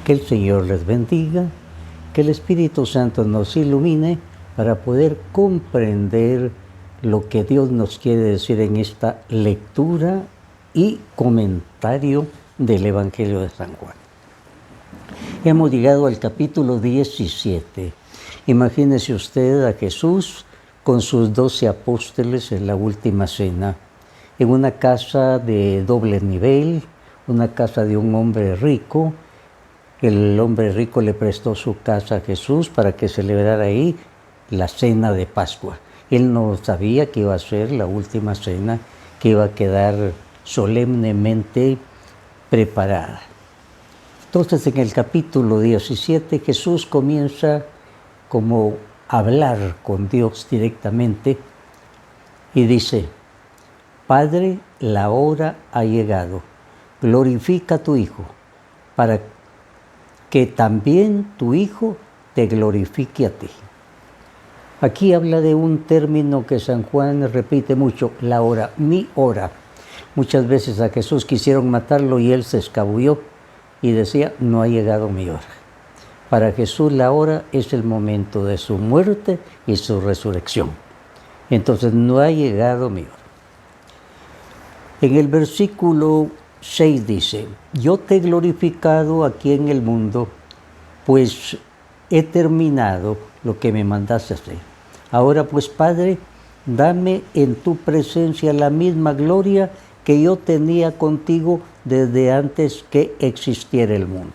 Que el Señor les bendiga, que el Espíritu Santo nos ilumine para poder comprender lo que Dios nos quiere decir en esta lectura y comentario del Evangelio de San Juan. Hemos llegado al capítulo 17. Imagínese usted a Jesús con sus 12 apóstoles en la última cena, en una casa de doble nivel, una casa de un hombre rico. El hombre rico le prestó su casa a Jesús para que celebrara ahí la cena de Pascua. Él no sabía que iba a ser la última cena, que iba a quedar solemnemente preparada. Entonces, en el capítulo 17, Jesús comienza como a hablar con Dios directamente y dice: Padre, la hora ha llegado, glorifica a tu Hijo, para que también tu Hijo te glorifique a ti. Aquí habla de un término que San Juan repite mucho, la hora, mi hora. Muchas veces a Jesús quisieron matarlo y él se escabulló y decía: no ha llegado mi hora. Para Jesús la hora es el momento de su muerte y su resurrección. Entonces no ha llegado mi hora. En el versículo 6 dice: yo te he glorificado aquí en el mundo, pues he terminado lo que me mandaste hacer. Ahora pues, Padre, dame en tu presencia la misma gloria que yo tenía contigo desde antes que existiera el mundo.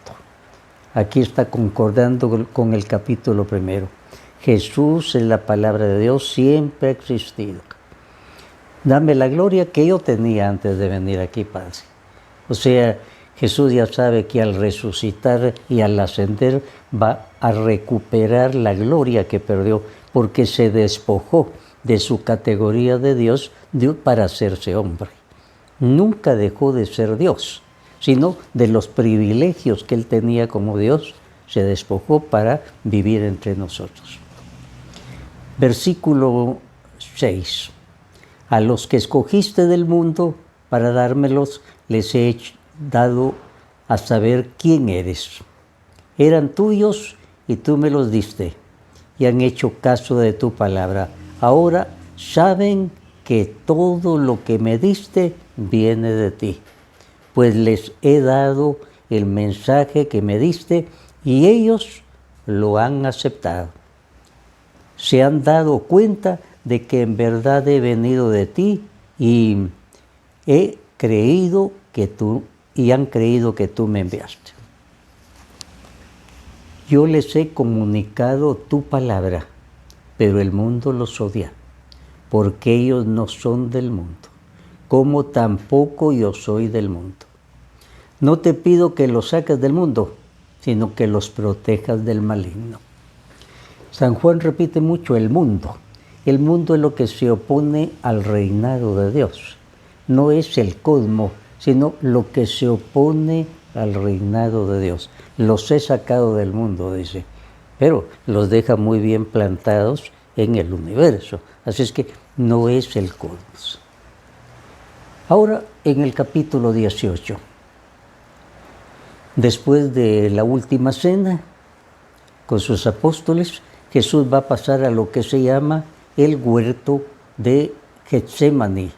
Aquí está concordando con el capítulo 1. Jesús es la palabra de Dios, siempre ha existido. Dame la gloria que yo tenía antes de venir aquí, Padre. O sea, Jesús ya sabe que al resucitar y al ascender va a recuperar la gloria que perdió, porque se despojó de su categoría de Dios para hacerse hombre. Nunca dejó de ser Dios, sino de los privilegios que él tenía como Dios, se despojó para vivir entre nosotros. Versículo 6. A los que escogiste del mundo para dármelos, les he dado a saber quién eres. Eran tuyos y tú me los diste, y han hecho caso de tu palabra. Ahora saben que todo lo que me diste viene de ti, pues les he dado el mensaje que me diste y ellos lo han aceptado. Se han dado cuenta de que en verdad he venido de ti y han creído que tú me enviaste. Yo les he comunicado tu palabra, pero el mundo los odia, porque ellos no son del mundo, como tampoco yo soy del mundo. No te pido que los saques del mundo, sino que los protejas del maligno. San Juan repite mucho el mundo. El mundo es lo que se opone al reinado de Dios. No es el cosmos, sino lo que se opone al reinado de Dios. Los he sacado del mundo, dice, pero los deja muy bien plantados en el universo. Así es que no es el cosmos. Ahora, en el capítulo 18, después de la última cena con sus apóstoles, Jesús va a pasar a lo que se llama el huerto de Getsemaní.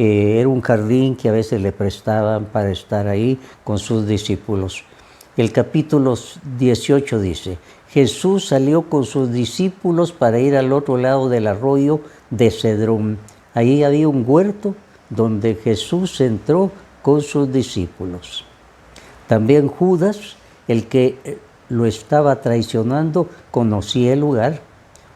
Era un jardín que a veces le prestaban para estar ahí con sus discípulos. El capítulo 18 dice: Jesús salió con sus discípulos para ir al otro lado del arroyo de Cedrón. Ahí había un huerto donde Jesús entró con sus discípulos. También Judas, el que lo estaba traicionando, conocía el lugar,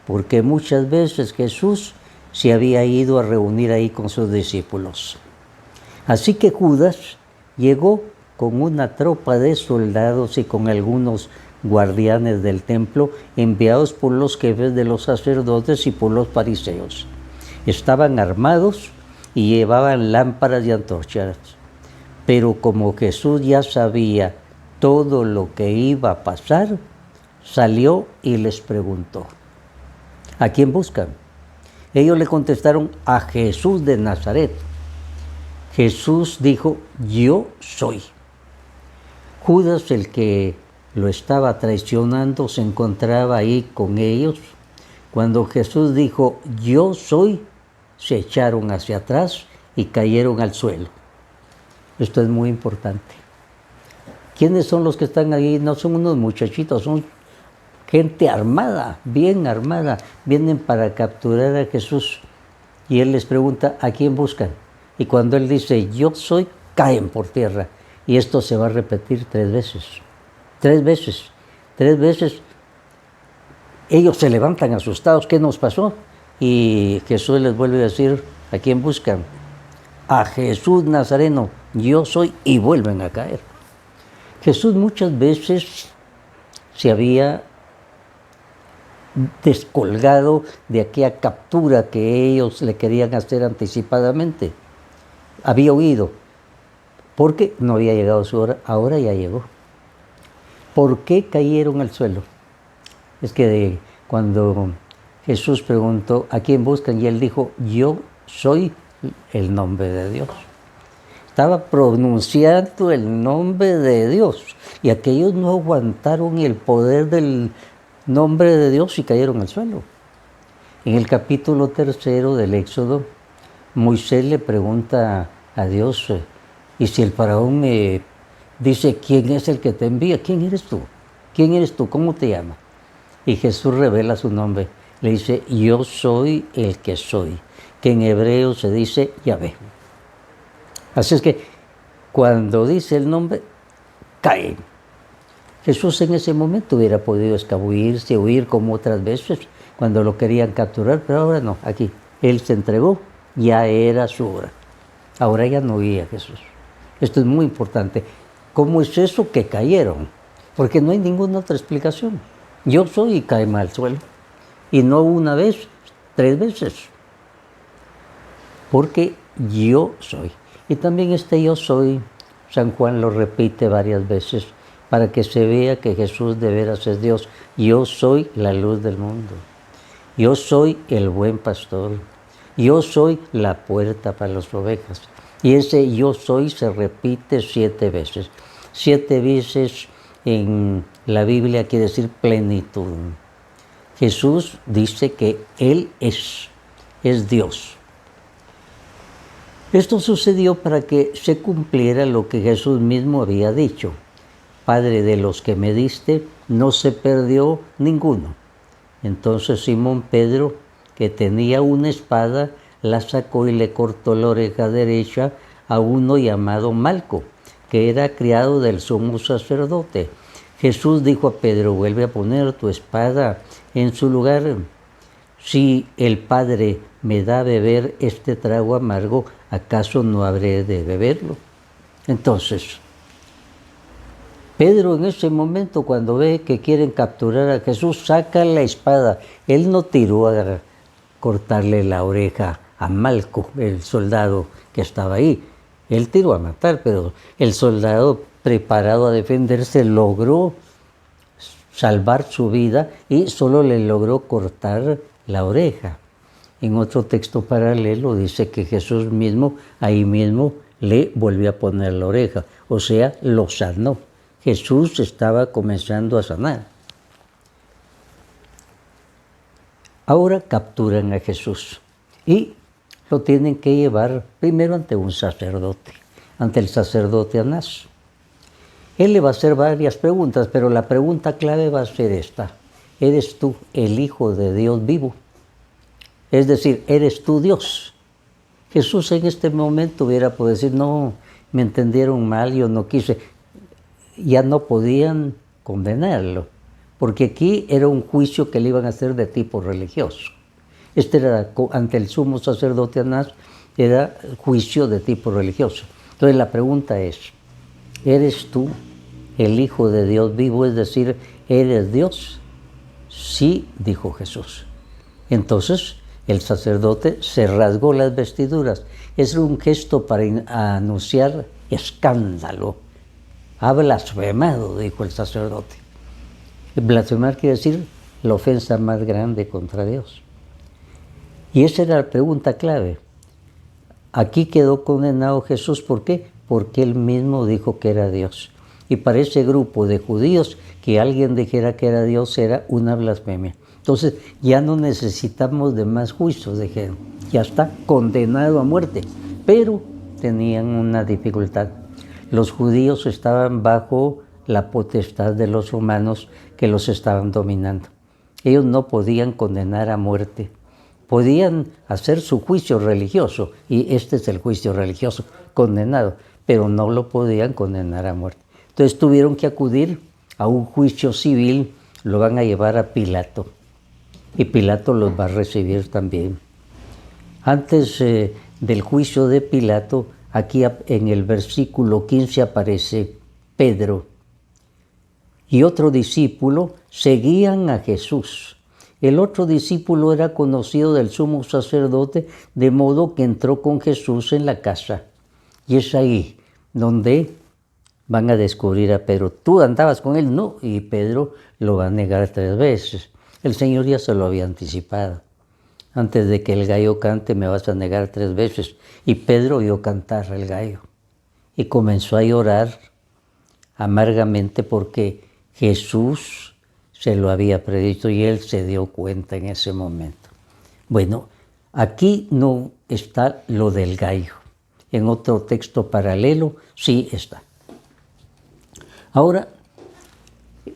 porque muchas veces Jesús se había ido a reunir ahí con sus discípulos. Así que Judas llegó con una tropa de soldados y con algunos guardianes del templo enviados por los jefes de los sacerdotes y por los fariseos. Estaban armados y llevaban lámparas y antorchas. Pero como Jesús ya sabía todo lo que iba a pasar, salió y les preguntó: ¿a quién buscan? Ellos le contestaron: a Jesús de Nazaret. Jesús dijo: yo soy. Judas, el que lo estaba traicionando, se encontraba ahí con ellos. Cuando Jesús dijo, yo soy, se echaron hacia atrás y cayeron al suelo. Esto es muy importante. ¿Quiénes son los que están ahí? No son unos muchachitos, son gente armada, bien armada. Vienen para capturar a Jesús. Y él les pregunta, ¿a quién buscan? Y cuando él dice, yo soy, caen por tierra. Y esto se va a repetir 3 veces. 3 veces. 3 veces. Ellos se levantan asustados. ¿Qué nos pasó? Y Jesús les vuelve a decir, ¿a quién buscan? A Jesús Nazareno, yo soy, y vuelven a caer. Jesús muchas veces se había descolgado de aquella captura que ellos le querían hacer anticipadamente. Había huido, porque no había llegado su hora, ahora ya llegó. ¿Por qué cayeron al suelo? Es que cuando Jesús preguntó, ¿a quién buscan? Y él dijo, yo soy el nombre de Dios. Estaba pronunciando el nombre de Dios. Y aquellos no aguantaron el poder del nombre de Dios y cayeron al suelo. En el capítulo 3 del Éxodo, Moisés le pregunta a Dios, y si el faraón me dice, ¿quién es el que te envía? ¿Quién eres tú? ¿Quién eres tú? ¿Cómo te llamas? Y Jesús revela su nombre. Le dice, yo soy el que soy, que en hebreo se dice Yahvé. Así es que cuando dice el nombre, caen. Jesús en ese momento hubiera podido escabullirse, huir como otras veces cuando lo querían capturar, pero ahora no, aquí. Él se entregó, ya era su hora. Ahora ya no huía Jesús. Esto es muy importante. ¿Cómo es eso que cayeron? Porque no hay ninguna otra explicación. Yo soy y cae mal al suelo. Y no una vez, 3 veces. Porque yo soy. Y también este yo soy, San Juan lo repite varias veces para que se vea que Jesús de veras es Dios. Yo soy la luz del mundo. Yo soy el buen pastor. Yo soy la puerta para las ovejas. Y ese yo soy se repite 7 veces. 7 veces en la Biblia quiere decir plenitud. Jesús dice que Él es Dios. Esto sucedió para que se cumpliera lo que Jesús mismo había dicho. Padre, de los que me diste, no se perdió ninguno. Entonces Simón Pedro, que tenía una espada, la sacó y le cortó la oreja derecha a uno llamado Malco, que era criado del sumo sacerdote. Jesús dijo a Pedro, vuelve a poner tu espada en su lugar. Si el Padre me da a beber este trago amargo, ¿acaso no habré de beberlo? Entonces, Pedro en ese momento, cuando ve que quieren capturar a Jesús, saca la espada. Él no tiró a cortarle la oreja a Malco, el soldado que estaba ahí. Él tiró a matar, pero el soldado preparado a defenderse logró salvar su vida y solo le logró cortar la oreja. En otro texto paralelo dice que Jesús mismo, ahí mismo, le volvió a poner la oreja, o sea, lo sanó. Jesús estaba comenzando a sanar. Ahora capturan a Jesús y lo tienen que llevar primero ante un sacerdote, ante el sacerdote Anás. Él le va a hacer varias preguntas, pero la pregunta clave va a ser esta. ¿Eres tú el Hijo de Dios vivo? Es decir, ¿eres tú Dios? Jesús en este momento hubiera podido decir, no, me entendieron mal, yo no quise. Ya no podían condenarlo, porque aquí era un juicio que le iban a hacer de tipo religioso. Este era ante el sumo sacerdote Anás, era juicio de tipo religioso. Entonces la pregunta es, ¿eres tú el Hijo de Dios vivo? Es decir, ¿eres Dios? Sí, dijo Jesús. Entonces el sacerdote se rasgó las vestiduras. Es un gesto para anunciar escándalo. Ha blasfemado, dijo el sacerdote. Blasfemar quiere decir la ofensa más grande contra Dios. Y esa era la pregunta clave. Aquí quedó condenado Jesús. ¿Por qué? Porque él mismo dijo que era Dios. Y para ese grupo de judíos, que alguien dijera que era Dios era una blasfemia. Entonces ya no necesitamos de más juicios, dijeron. Ya está condenado a muerte. Pero tenían una dificultad. Los judíos estaban bajo la potestad de los romanos que los estaban dominando. Ellos no podían condenar a muerte. Podían hacer su juicio religioso, y este es el juicio religioso, condenado, pero no lo podían condenar a muerte. Entonces tuvieron que acudir a un juicio civil, lo van a llevar a Pilato, y Pilato los va a recibir también. Antes del juicio de Pilato, aquí en el versículo 15 aparece Pedro y otro discípulo seguían a Jesús. El otro discípulo era conocido del sumo sacerdote, de modo que entró con Jesús en la casa. Y es ahí donde van a descubrir a Pedro. ¿Tú andabas con él? No. Y Pedro lo va a negar 3 veces. El Señor ya se lo había anticipado. Antes de que el gallo cante, me vas a negar 3 veces. Y Pedro oyó cantar el gallo. Y comenzó a llorar amargamente porque Jesús se lo había predicho y él se dio cuenta en ese momento. Bueno, aquí no está lo del gallo. En otro texto paralelo sí está. Ahora,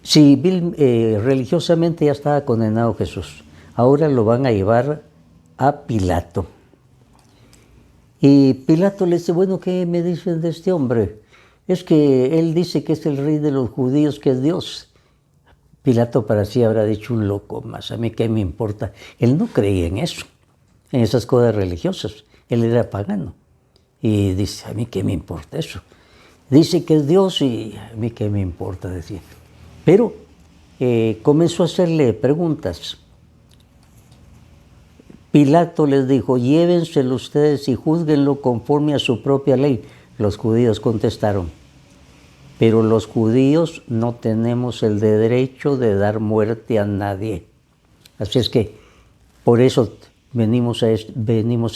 religiosamente ya estaba condenado Jesús. Ahora lo van a llevar a Pilato. Y Pilato le dice, bueno, ¿qué me dicen de este hombre? Es que él dice que es el rey de los judíos, que es Dios. Pilato para sí habrá dicho, un loco más, a mí qué me importa. Él no creía en eso, en esas cosas religiosas. Él era pagano. Y dice, a mí qué me importa eso. Dice que es Dios y a mí qué me importa decir. Pero comenzó a hacerle preguntas. Pilato les dijo, llévenselo ustedes y júzguenlo conforme a su propia ley. Los judíos contestaron, pero los judíos no tenemos el derecho de dar muerte a nadie. Así es que por eso venimos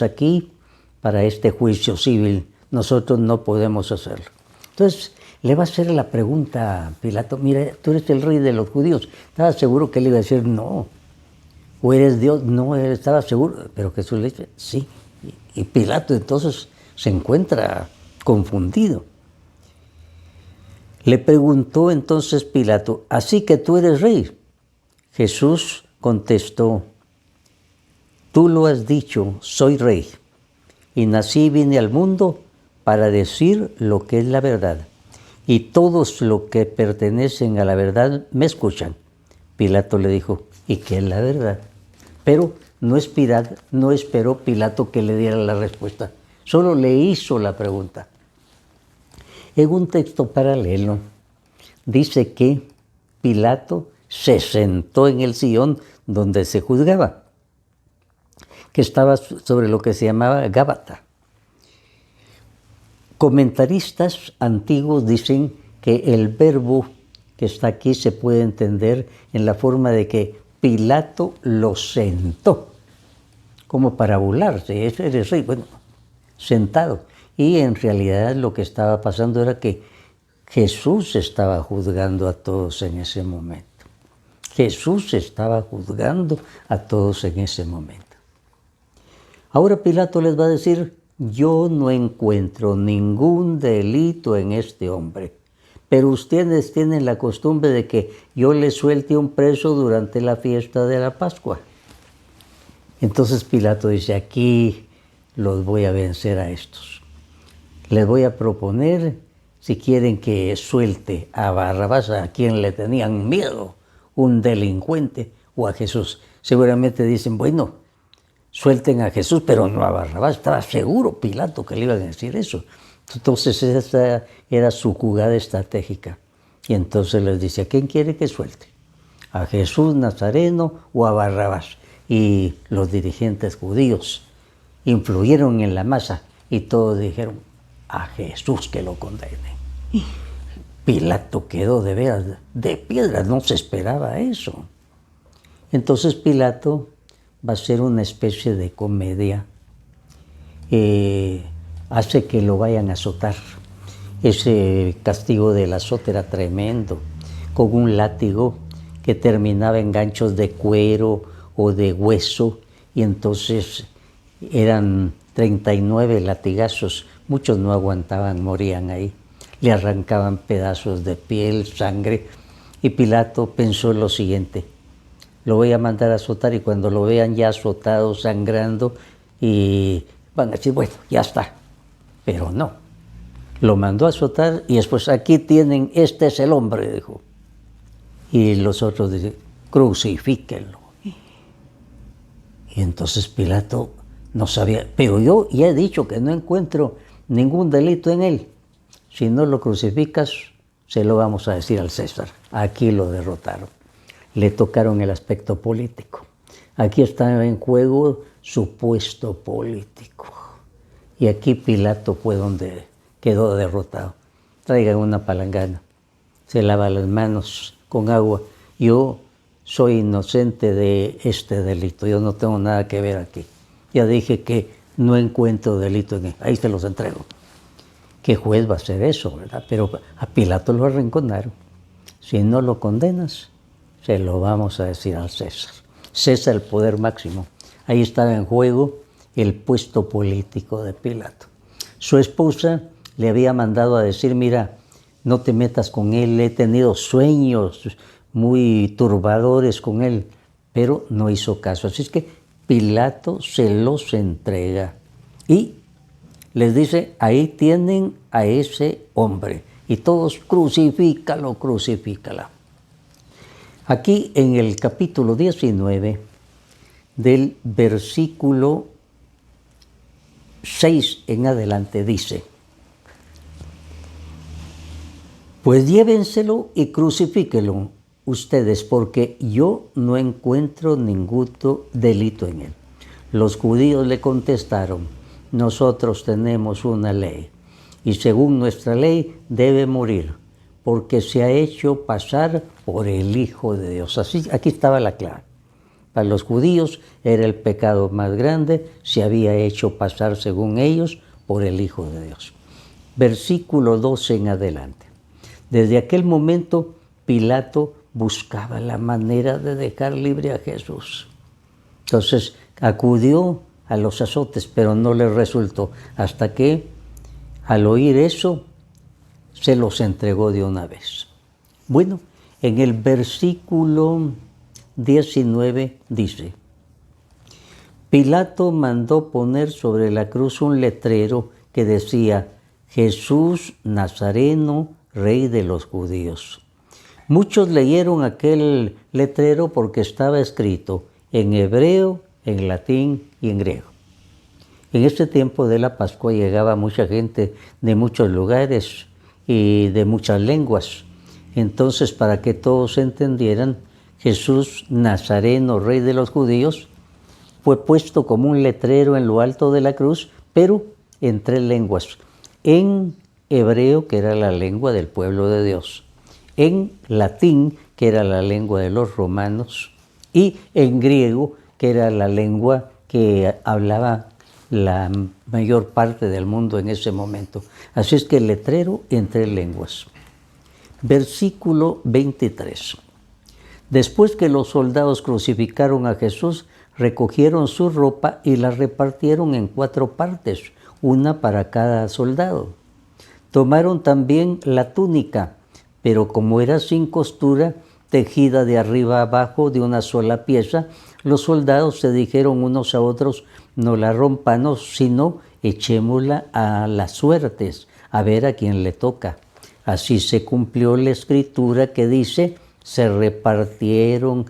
aquí para este juicio civil. Nosotros no podemos hacerlo. Entonces le va a hacer la pregunta a Pilato, mira, tú eres el rey de los judíos. ¿Estaba seguro que él iba a decir no? ¿O eres Dios? No, él estaba seguro. Pero Jesús le dice, sí. Y Pilato entonces se encuentra confundido. Le preguntó entonces Pilato, ¿así que tú eres rey? Jesús contestó, tú lo has dicho, soy rey. Y nací y vine al mundo para decir lo que es la verdad. Y todos los que pertenecen a la verdad me escuchan. Pilato le dijo, ¿y qué es la verdad? Pero no esperó Pilato que le diera la respuesta. Solo le hizo la pregunta. En un texto paralelo dice que Pilato se sentó en el sillón donde se juzgaba, que estaba sobre lo que se llamaba Gábata. Comentaristas antiguos dicen que el verbo que está aquí se puede entender en la forma de que Pilato lo sentó, como para burlarse, ese eres rey, bueno, sentado. Y en realidad lo que estaba pasando era que Jesús estaba juzgando a todos en ese momento. Jesús estaba juzgando a todos en ese momento. Ahora Pilato les va a decir, yo no encuentro ningún delito en este hombre, pero ustedes tienen la costumbre de que yo les suelte un preso durante la fiesta de la Pascua. Entonces Pilato dice, aquí los voy a vencer a estos. Les voy a proponer, si quieren que suelte a Barrabás, a quien le tenían miedo, un delincuente, o a Jesús. Seguramente dicen, bueno, suelten a Jesús, pero no a Barrabás. Estaba seguro Pilato que le iban a decir eso. Entonces esa era su jugada estratégica. Y entonces les dice, ¿a quién quiere que suelte? ¿A Jesús Nazareno o a Barrabás? Y los dirigentes judíos influyeron en la masa y todos dijeron, a Jesús que lo condene. Pilato quedó de veras de piedra, no se esperaba eso. Entonces Pilato va a hacer una especie de comedia, hace que lo vayan a azotar. Ese castigo del azote era tremendo, con un látigo que terminaba en ganchos de cuero o de hueso, y entonces eran 39 latigazos, muchos no aguantaban, morían ahí. Le arrancaban pedazos de piel, sangre, y Pilato pensó lo siguiente: lo voy a mandar a azotar, y cuando lo vean ya azotado, sangrando, y van a decir, bueno, ya está. Pero no, lo mandó a azotar y después, aquí tienen, este es el hombre, dijo. Y los otros dicen, crucifíquenlo. Y entonces Pilato no sabía, pero yo ya he dicho que no encuentro ningún delito en él. Si no lo crucificas, se lo vamos a decir al César. Aquí lo derrotaron. Le tocaron el aspecto político. Aquí estaba en juego su puesto político. Y aquí Pilato fue donde quedó derrotado. Traigan una palangana. Se lava las manos con agua. Yo soy inocente de este delito. Yo no tengo nada que ver aquí. Ya dije que no encuentro delito en él. Ahí se los entrego. ¿Qué juez va a hacer eso, verdad? Pero a Pilato lo arrinconaron. Si no lo condenas, se lo vamos a decir al César. César, el poder máximo. Ahí estaba en juego el puesto político de Pilato. Su esposa le había mandado a decir, mira, no te metas con él, he tenido sueños muy turbadores con él, pero no hizo caso. Así es que Pilato se los entrega y les dice, ahí tienen a ese hombre. Y todos, crucifícalo, crucifícala. Aquí en el capítulo 19, del versículo 6 en adelante, dice, pues llévenselo y crucifíquenlo ustedes, porque yo no encuentro ningún delito en él. Los judíos le contestaron, nosotros tenemos una ley, y según nuestra ley debe morir, porque se ha hecho pasar por el Hijo de Dios. Así, aquí estaba la clave. Para los judíos era el pecado más grande, se había hecho pasar, según ellos, por el Hijo de Dios. Versículo 12 en adelante. Desde aquel momento, Pilato buscaba la manera de dejar libre a Jesús. Entonces, acudió a los azotes, pero no le resultó, hasta que, al oír eso, se los entregó de una vez. Bueno, en el versículo 19 dice, Pilato mandó poner sobre la cruz un letrero que decía, Jesús Nazareno, Rey de los Judíos. Muchos leyeron aquel letrero porque estaba escrito en hebreo, en latín y en griego. En este tiempo de la Pascua llegaba mucha gente de muchos lugares y de muchas lenguas. Entonces, para que todos entendieran, Jesús Nazareno, Rey de los Judíos, fue puesto como un letrero en lo alto de la cruz, pero en 3 lenguas. En hebreo, que era la lengua del pueblo de Dios, en latín, que era la lengua de los romanos, y en griego, que era la lengua que hablaba la mayor parte del mundo en ese momento. Así es que el letrero en 3 lenguas. Versículo 23. Después que los soldados crucificaron a Jesús, recogieron su ropa y la repartieron en 4 partes, una para cada soldado. Tomaron también la túnica, pero como era sin costura, tejida de arriba a abajo de una sola pieza, los soldados se dijeron unos a otros, no la rompamos, sino echémosla a las suertes, a ver a quién le toca. Así se cumplió la escritura que dice, se repartieron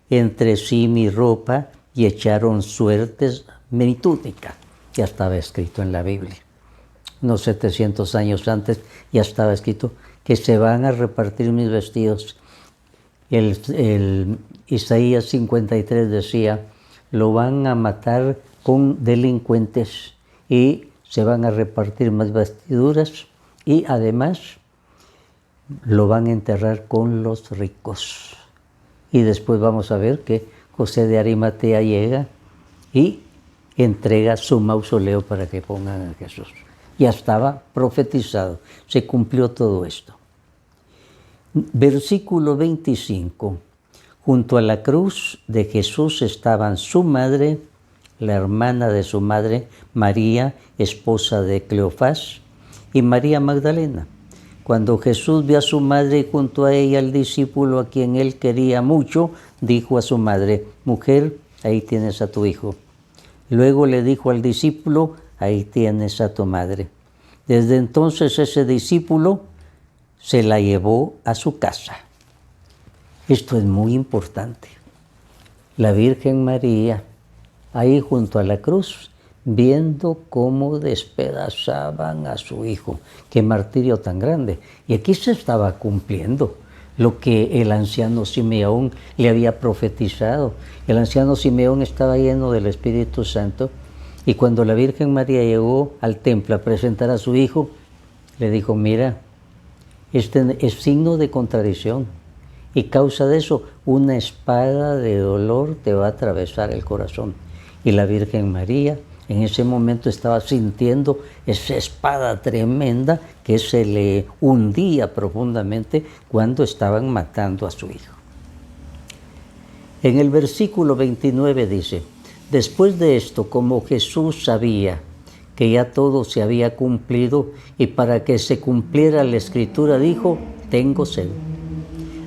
entre sí mi ropa y echaron suertes mi túnica. Ya estaba escrito en la Biblia. Unos 700 años antes ya estaba escrito que se van a repartir mis vestidos. El Isaías 53 decía, lo van a matar con delincuentes y se van a repartir más vestiduras y además lo van a enterrar con los ricos. Y después vamos a ver que José de Arimatea llega y entrega su mausoleo para que pongan a Jesús. Ya estaba profetizado, se cumplió todo esto. Versículo 25. Junto a la cruz de Jesús estaban su madre, la hermana de su madre, María, esposa de Cleofás, y María Magdalena. Cuando Jesús vio a su madre y junto a ella al discípulo a quien él quería mucho, dijo a su madre: mujer, ahí tienes a tu hijo. Luego le dijo al discípulo: ahí tienes a tu madre. Desde entonces ese discípulo se la llevó a su casa. Esto es muy importante. La Virgen María, ahí junto a la cruz, viendo cómo despedazaban a su hijo. Qué martirio tan grande. Y aquí se estaba cumpliendo lo que el anciano Simeón le había profetizado. El anciano Simeón estaba lleno del Espíritu Santo, y cuando la Virgen María llegó al templo a presentar a su hijo, le dijo: mira, este es signo de contradicción, y causa de eso una espada de dolor te va a atravesar el corazón. Y la Virgen María en ese momento estaba sintiendo esa espada tremenda que se le hundía profundamente cuando estaban matando a su hijo. En el versículo 29 dice: después de esto, como Jesús sabía que ya todo se había cumplido, y para que se cumpliera la escritura, dijo: tengo sed.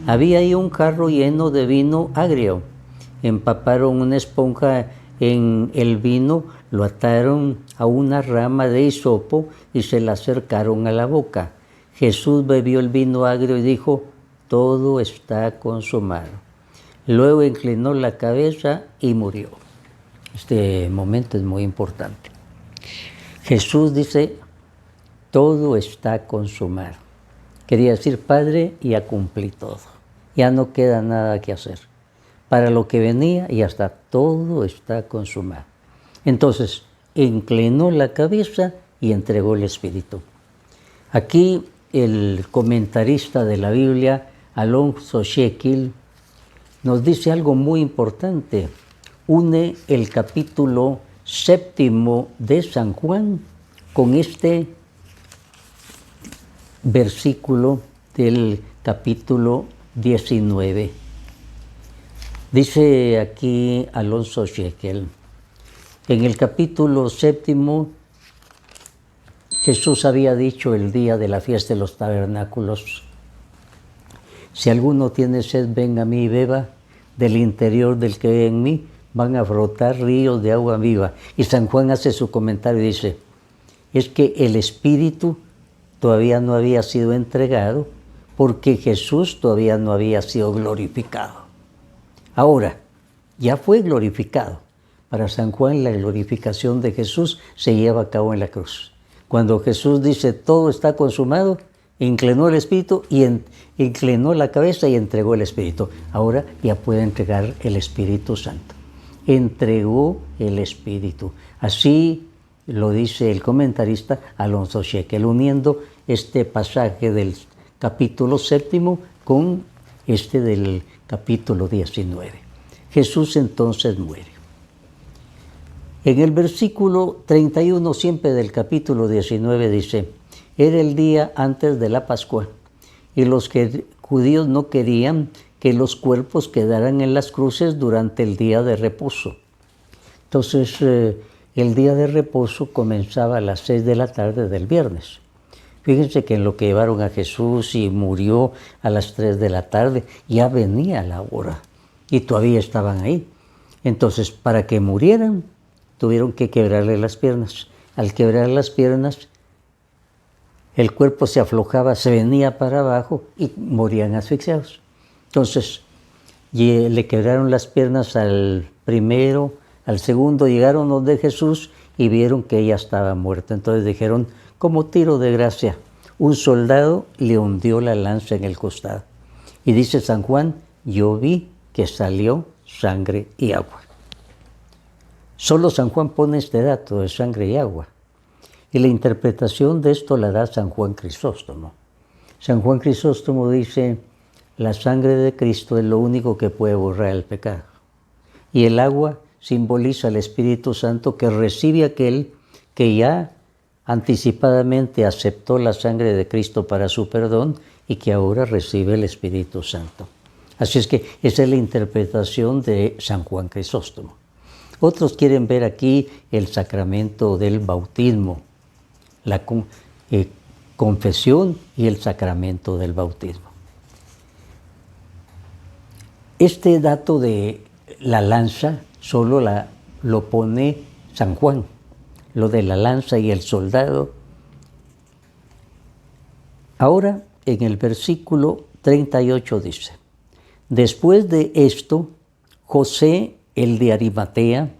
Había ahí un jarro lleno de vino agrio. Empaparon una esponja en el vino, lo ataron a una rama de hisopo y se la acercaron a la boca. Jesús bebió el vino agrio y dijo: todo está consumado. Luego inclinó la cabeza y murió. Este momento es muy importante. Jesús dice: todo está consumado. Quería decir: Padre, ya cumplí todo. Ya no queda nada que hacer. Para lo que venía, ya está, todo está consumado. Entonces, inclinó la cabeza y entregó el Espíritu. Aquí el comentarista de la Biblia, Alonso Shekel, nos dice algo muy importante. Une el capítulo 7 de San Juan con este versículo del capítulo 19. Dice aquí Alonso Shekel: en el capítulo 7, Jesús había dicho el día de la fiesta de los tabernáculos: si alguno tiene sed, venga a mí y beba. Del interior del que ve en mí van a brotar ríos de agua viva. Y San Juan hace su comentario y dice: es que el Espíritu todavía no había sido entregado porque Jesús todavía no había sido glorificado. Ahora, ya fue glorificado. Para San Juan, la glorificación de Jesús se lleva a cabo en la cruz. Cuando Jesús dice: todo está consumado, inclinó el Espíritu y inclinó la cabeza y entregó el Espíritu. Ahora ya puede entregar el Espíritu Santo. Entregó el Espíritu. Así lo dice el comentarista Alonso Shekel, uniendo este pasaje del capítulo 7 con este del capítulo 19. Jesús entonces muere. En el versículo 31, siempre del capítulo 19, dice: era el día antes de la Pascua, y los judíos no querían que los cuerpos quedaran en las cruces durante el día de reposo. Entonces, el día de reposo comenzaba a las 6 de la tarde del viernes. Fíjense que en lo que llevaron a Jesús y murió a las 3 de la tarde, ya venía la hora y todavía estaban ahí. Entonces, para que murieran, tuvieron que quebrarle las piernas. Al quebrar las piernas, el cuerpo se aflojaba, se venía para abajo y morían asfixiados. Entonces, le quebraron las piernas al primero, al segundo, llegaron donde Jesús y vieron que ella estaba muerta. Entonces dijeron: como tiro de gracia, un soldado le hundió la lanza en el costado. Y dice San Juan: yo vi que salió sangre y agua. Solo San Juan pone este dato de sangre y agua. Y la interpretación de esto la da San Juan Crisóstomo. San Juan Crisóstomo dice: la sangre de Cristo es lo único que puede borrar el pecado. Y el agua simboliza el Espíritu Santo que recibe aquel que ya anticipadamente aceptó la sangre de Cristo para su perdón y que ahora recibe el Espíritu Santo. Así es que esa es la interpretación de San Juan Crisóstomo. Otros quieren ver aquí el sacramento del bautismo, la confesión y el sacramento del bautismo. Este dato de la lanza solo lo pone San Juan, lo de la lanza y el soldado. Ahora, en el versículo 38 dice: después de esto, José, el de Arimatea,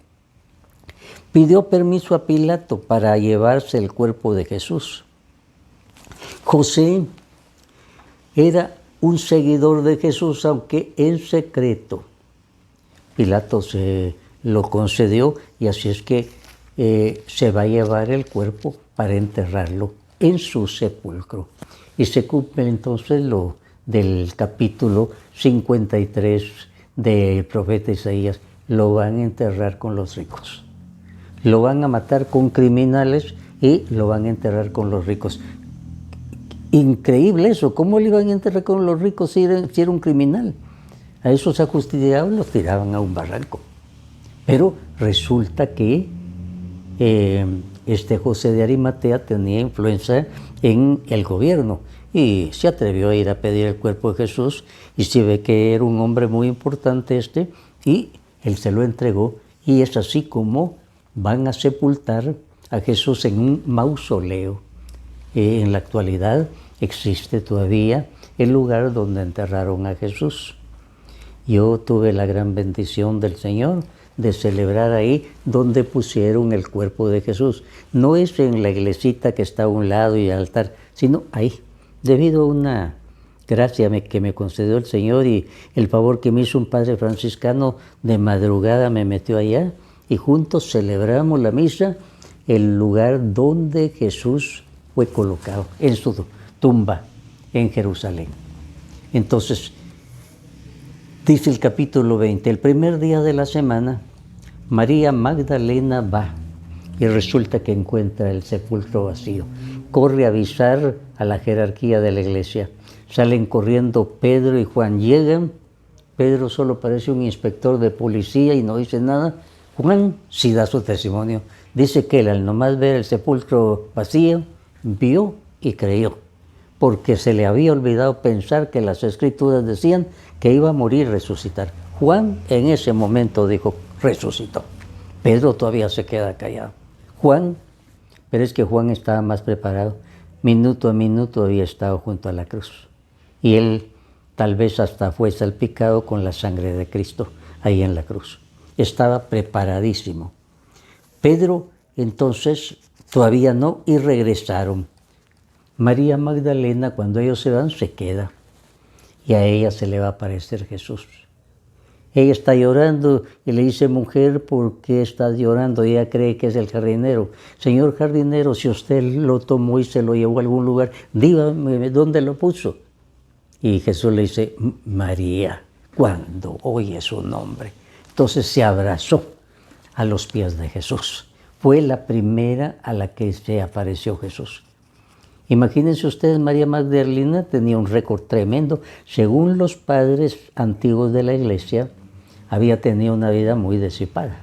pidió permiso a Pilato para llevarse el cuerpo de Jesús. José era un seguidor de Jesús, aunque en secreto. Pilato se lo concedió y así es que se va a llevar el cuerpo para enterrarlo en su sepulcro. Y se cumple entonces lo del capítulo 53 del profeta Isaías: lo van a enterrar con los ricos. Lo van a matar con criminales y lo van a enterrar con los ricos. Increíble eso, ¿cómo le iban a enterrar con los ricos si era un criminal? A esos ajusticiados los tiraban a un barranco. Pero resulta que este José de Arimatea tenía influencia en el gobierno y se atrevió a ir a pedir el cuerpo de Jesús, y se ve que era un hombre muy importante y él se lo entregó, y es así como van a sepultar a Jesús en un mausoleo. En la actualidad existe todavía el lugar donde enterraron a Jesús. Yo tuve la gran bendición del Señor de celebrar ahí donde pusieron el cuerpo de Jesús. No es en la iglesita que está a un lado y el altar, sino ahí, debido a una gracia que me concedió el Señor y el favor que me hizo un padre franciscano. De madrugada me metió allá y juntos celebramos la misa, el lugar donde Jesús fue colocado, en su tumba en Jerusalén. Entonces, dice el capítulo 20, el primer día de la semana, María Magdalena va y resulta que encuentra el sepulcro vacío. Corre a avisar a la jerarquía de la iglesia. Salen corriendo Pedro y Juan, llegan. Pedro solo parece un inspector de policía y no dice nada. Juan sí da su testimonio. Dice que él, al nomás ver el sepulcro vacío, vio y creyó, porque se le había olvidado pensar que las escrituras decían que iba a morir y resucitar. Juan en ese momento dijo, resucitó. Pedro todavía se queda callado. Pero es que Juan estaba más preparado. Minuto a minuto había estado junto a la cruz. Y él tal vez hasta fue salpicado con la sangre de Cristo ahí en la cruz. Estaba preparadísimo. Pedro entonces todavía no, y regresaron. María Magdalena, cuando ellos se van, se queda. Y a ella se le va a aparecer Jesús. Ella está llorando y le dice, mujer, ¿por qué estás llorando? Y ella cree que es el jardinero. Señor jardinero, si usted lo tomó y se lo llevó a algún lugar, dígame dónde lo puso. Y Jesús le dice, María, cuando oye su nombre. Entonces se abrazó a los pies de Jesús. Fue la primera a la que se apareció Jesús. Imagínense ustedes, María Magdalena tenía un récord tremendo. Según los padres antiguos de la iglesia, había tenido una vida muy disipada.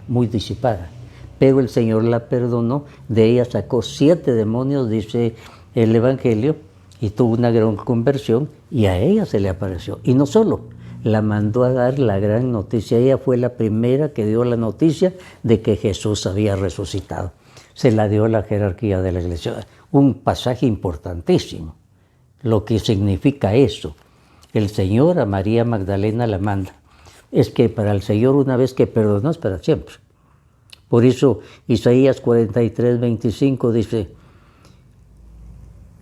Pero el Señor la perdonó, de ella sacó 7 demonios, dice el Evangelio, y tuvo una gran conversión, y a ella se le apareció. Y no solo, la mandó a dar la gran noticia. Ella fue la primera que dio la noticia de que Jesús había resucitado. Se la dio a la jerarquía de la iglesia. Un pasaje importantísimo. Lo que significa eso. El Señor a María Magdalena la manda. Es que para el Señor, una vez que perdonó, es para siempre. Por eso Isaías 43, 25 dice,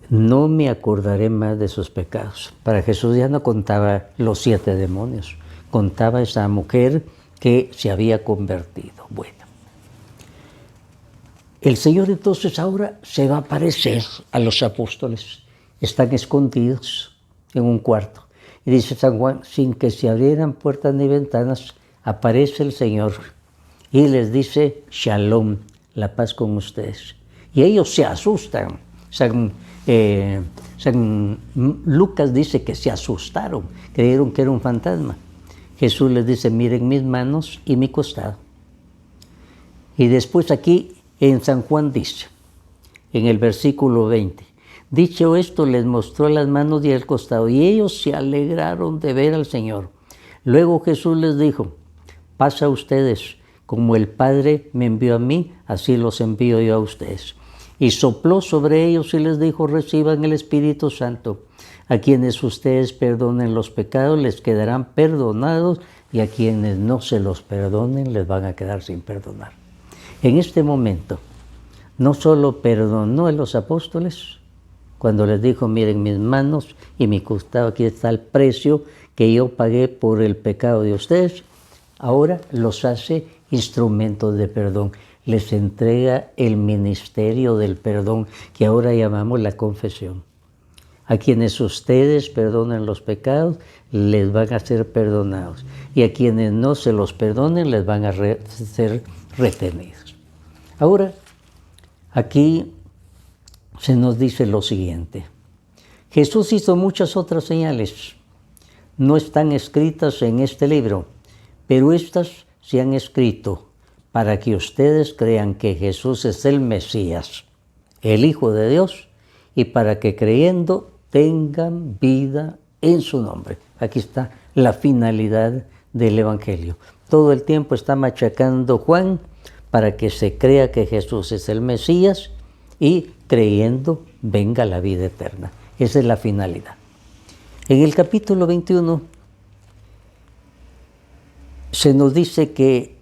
no me acordaré más de sus pecados. Para Jesús ya no contaba los 7 demonios, contaba esa mujer que se había convertido. Bueno, el Señor entonces ahora se va a aparecer a los apóstoles. Están escondidos en un cuarto. Y dice San Juan, sin que se abrieran puertas ni ventanas, aparece el Señor y les dice, Shalom, la paz con ustedes. y ellos se asustan. San Lucas dice que se asustaron, creyeron que era un fantasma. Jesús les dice, miren mis manos y mi costado. Y después aquí en San Juan dice, en el versículo 20, dicho esto les mostró las manos y el costado, y ellos se alegraron de ver al Señor. Luego Jesús les dijo, paz a ustedes, como el Padre me envió a mí, así los envío yo a ustedes. Y sopló sobre ellos y les dijo, reciban el Espíritu Santo. A quienes ustedes perdonen los pecados les quedarán perdonados, y a quienes no se los perdonen les van a quedar sin perdonar. En este momento, no solo perdonó a los apóstoles, cuando les dijo, miren mis manos y mi costado, aquí está el precio que yo pagué por el pecado de ustedes, ahora los hace instrumentos de perdón. Les entrega el ministerio del perdón, que ahora llamamos la confesión. A quienes ustedes perdonen los pecados, les van a ser perdonados. Y a quienes no se los perdonen, les van a ser retenidos. Ahora, aquí se nos dice lo siguiente. Jesús hizo muchas otras señales. No están escritas en este libro, pero estas se han escrito para que ustedes crean que Jesús es el Mesías, el Hijo de Dios, y para que creyendo tengan vida en su nombre. Aquí está la finalidad del Evangelio. Todo el tiempo está machacando Juan para que se crea que Jesús es el Mesías y creyendo venga la vida eterna. Esa es la finalidad. En el capítulo 21 se nos dice que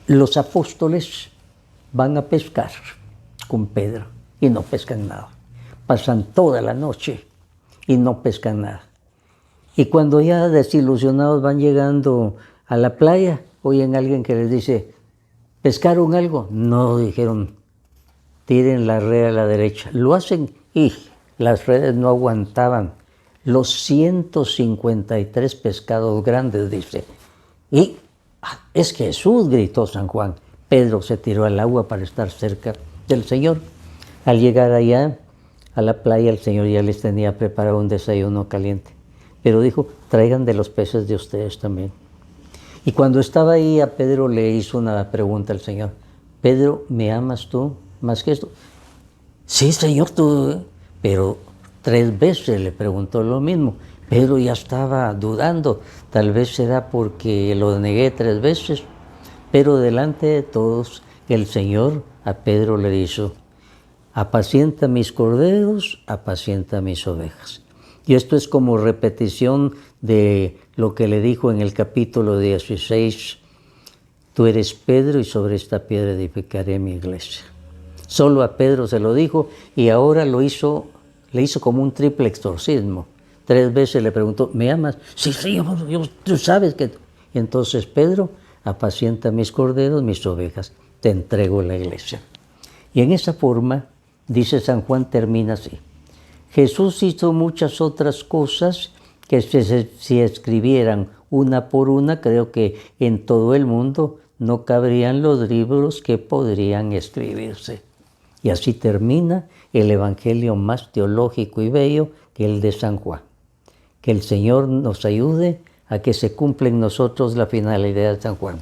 los apóstoles van a pescar con Pedro y no pescan nada. Pasan toda la noche y no pescan nada. Y cuando ya desilusionados van llegando a la playa, oyen a alguien que les dice, ¿pescaron algo? No, dijeron, tiren la red a la derecha. Lo hacen y las redes no aguantaban los 153 pescados grandes, dice. Y es Jesús, gritó San Juan. Pedro se tiró al agua para estar cerca del Señor. Al llegar allá a la playa, el Señor ya les tenía preparado un desayuno caliente. Pero dijo, traigan de los peces de ustedes también. Y cuando estaba ahí, a Pedro le hizo una pregunta al Señor. Pedro, ¿me amas tú más que esto? Sí, Señor, tú. Pero 3 veces le preguntó lo mismo. Pedro ya estaba dudando, tal vez será porque lo negué 3 veces, pero delante de todos el Señor a Pedro le dijo, apacienta mis corderos, apacienta mis ovejas. Y esto es como repetición de lo que le dijo en el capítulo 16, tú eres Pedro y sobre esta piedra edificaré mi iglesia. Solo a Pedro se lo dijo y ahora le hizo como un triple exorcismo. 3 veces le preguntó, ¿me amas? Sí, Señor, tú sabes que... Y entonces Pedro, apacienta mis corderos, mis ovejas, te entrego la iglesia. Y en esa forma, dice San Juan, termina así. Jesús hizo muchas otras cosas que si escribieran una por una, creo que en todo el mundo no cabrían los libros que podrían escribirse. Y así termina el Evangelio más teológico y bello que el de San Juan. Que el Señor nos ayude a que se cumpla en nosotros la finalidad de San Juan.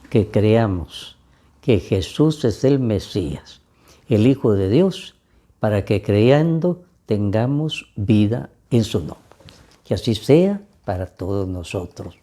Que creamos que Jesús es el Mesías, el Hijo de Dios, para que creyendo tengamos vida en su nombre. Que así sea para todos nosotros.